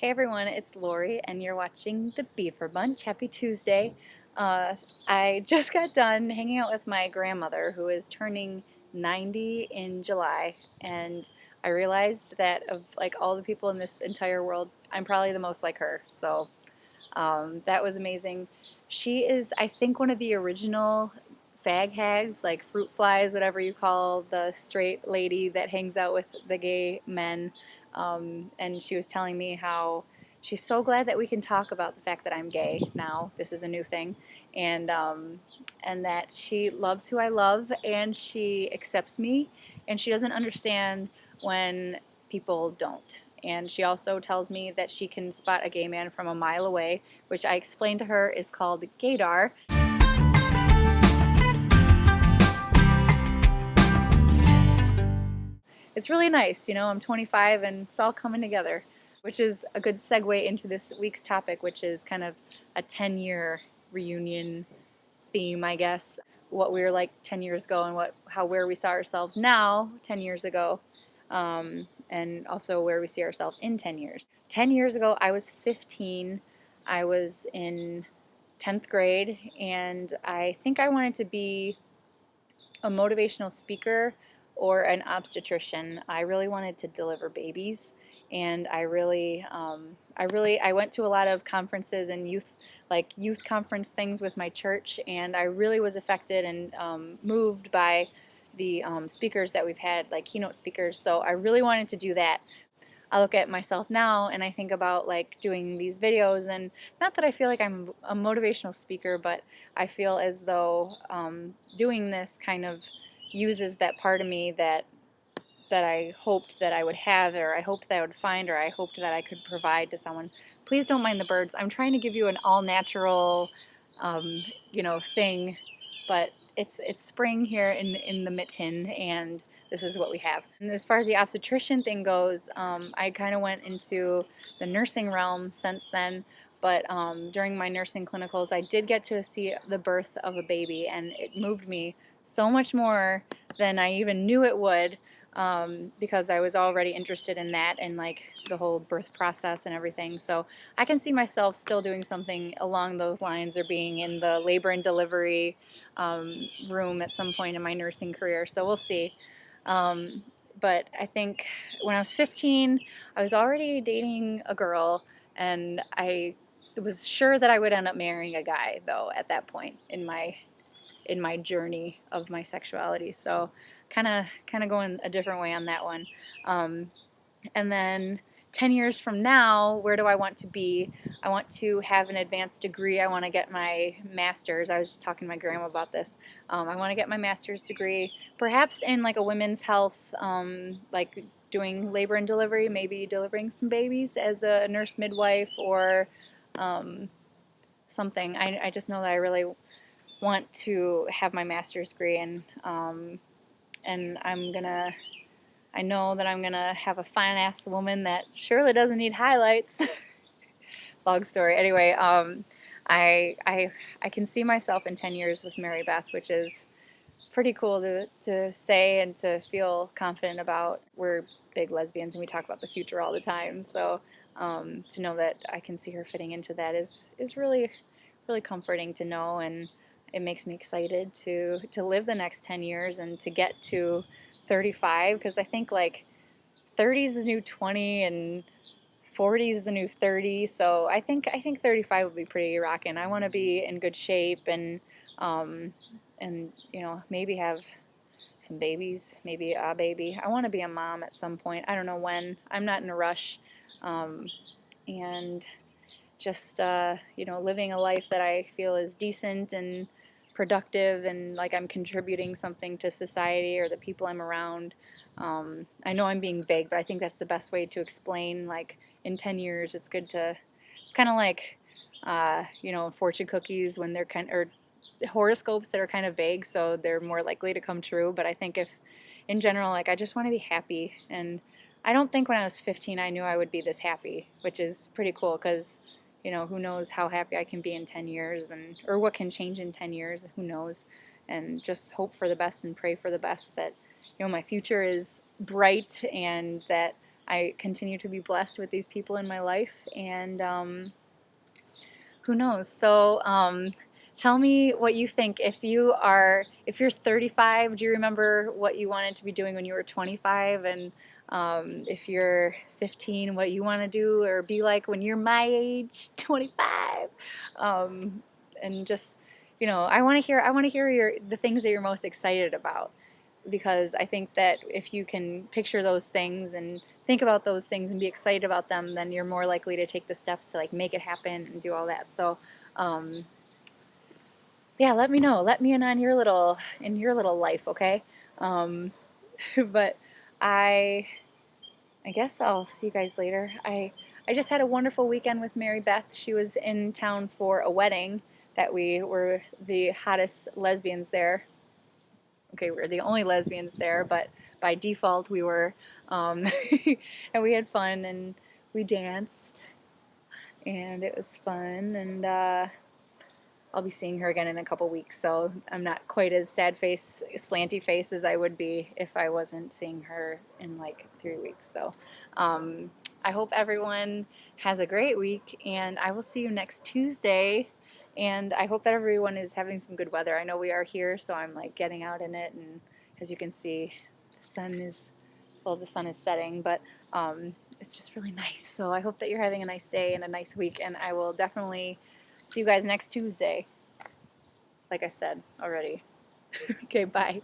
Hey everyone, it's Lori, and you're watching the Beaver Bunch. Happy Tuesday. I just got done hanging out with my grandmother, who is turning 90 in July, and I realized that of like all the people in this entire world, I'm probably the most like her. So that was amazing. She is, I think, one of the original fag hags, like fruit flies, whatever you call the straight lady that hangs out with the gay men. And she was telling me how she's so glad that we can talk about the fact that I'm gay now. This is a new thing. And that she loves who I love and she accepts me and she doesn't understand when people don't. And she also tells me that she can spot a gay man from a mile away, which I explained to her is called gaydar. It's really nice, you know, I'm 25 and it's all coming together, which is a good segue into this week's topic, which is kind of a 10-year reunion theme, I guess. What we were like 10 years ago and where we saw ourselves now 10 years ago, and also where we see ourselves in 10 years. 10 years ago, I was 15. I was in 10th grade, and I think I wanted to be a motivational speaker or an obstetrician. I really wanted to deliver babies, and I went to a lot of conferences and youth conference things with my church, and I really was affected and moved by the speakers that we've had, like keynote speakers. So I really wanted to do that. I look at myself now and I think about like doing these videos, and not that I feel like I'm a motivational speaker, but I feel as though doing this kind of uses that part of me that I hoped that I would have, or I hoped that I would find, or I hoped that I could provide to someone. Please don't mind the birds. I'm trying to give you an all-natural, thing, but it's spring here in the mitten, and this is what we have. And as far as the obstetrician thing goes, I kind of went into the nursing realm since then. But during my nursing clinicals, I did get to see the birth of a baby, and it moved me so much more than I even knew it would, because I was already interested in that and like the whole birth process and everything. So I can see myself still doing something along those lines, or being in the labor and delivery room at some point in my nursing career. So we'll see. But I think when I was 15, I was already dating a girl, and I was sure that I would end up marrying a guy, though, at that point in my journey of my sexuality. So kind of going a different way on that one. And then 10 years from now, where do I want to be? I want to have an advanced degree. I want to get my master's. I was just talking to my grandma about this. I want to get my master's degree, perhaps in like a women's health, like doing labor and delivery, maybe delivering some babies as a nurse midwife, or something. I just know that I really want to have my master's degree, and I know that I'm gonna have a fine ass woman that surely doesn't need highlights. Long story. Anyway, I can see myself in 10 years with Mary Beth, which is pretty cool to say and to feel confident about. We're big lesbians and we talk about the future all the time, so to know that I can see her fitting into that is really, really comforting to know, and it makes me excited to live the next 10 years and to get to 35, because I think like 30 is the new 20 and 40 is the new 30. So I think 35 would be pretty rocking. I want to be in good shape, and maybe have some babies, maybe a baby. I want to be a mom at some point. I don't know when. I'm not in a rush, and just living a life that I feel is decent and productive, and like I'm contributing something to society or the people I'm around. I know I'm being vague, but I think that's the best way to explain, like, in 10 years it's kind of like fortune cookies, when they're or horoscopes that are kind of vague, so they're more likely to come true. But I think, if in general, like, I just want to be happy, and I don't think when I was 15 I knew I would be this happy, which is pretty cool, because who knows how happy I can be in 10 years, or what can change in 10 years, who knows. And just hope for the best and pray for the best, that my future is bright, and that I continue to be blessed with these people in my life, and who knows? So tell me what you think. If you're 35, do you remember what you wanted to be doing when you were 25? And if you're 15, what you want to do or be like when you're my age, 25? And just, I want to hear. The things that you're most excited about, because I think that if you can picture those things and think about those things and be excited about them, then you're more likely to take the steps to like make it happen and do all that. So, yeah, let me know. Let me in on your little life, okay? Um, but I I guess I'll see you guys later. I just had a wonderful weekend with Mary Beth. She was in town for a wedding that we were the hottest lesbians there. Okay, we were the only lesbians there, but by default we were. And we had fun and we danced and it was fun. And I'll be seeing her again in a couple weeks, so I'm not quite as sad face, slanty face as I would be if I wasn't seeing her in like 3 weeks. So I hope everyone has a great week, and I will see you next Tuesday. And I hope that everyone is having some good weather. I know we are here, so I'm like getting out in it, and as you can see, the sun is setting, but it's just really nice. So I hope that you're having a nice day and a nice week, and I will definitely see you guys next Tuesday, like I said already. Okay, bye.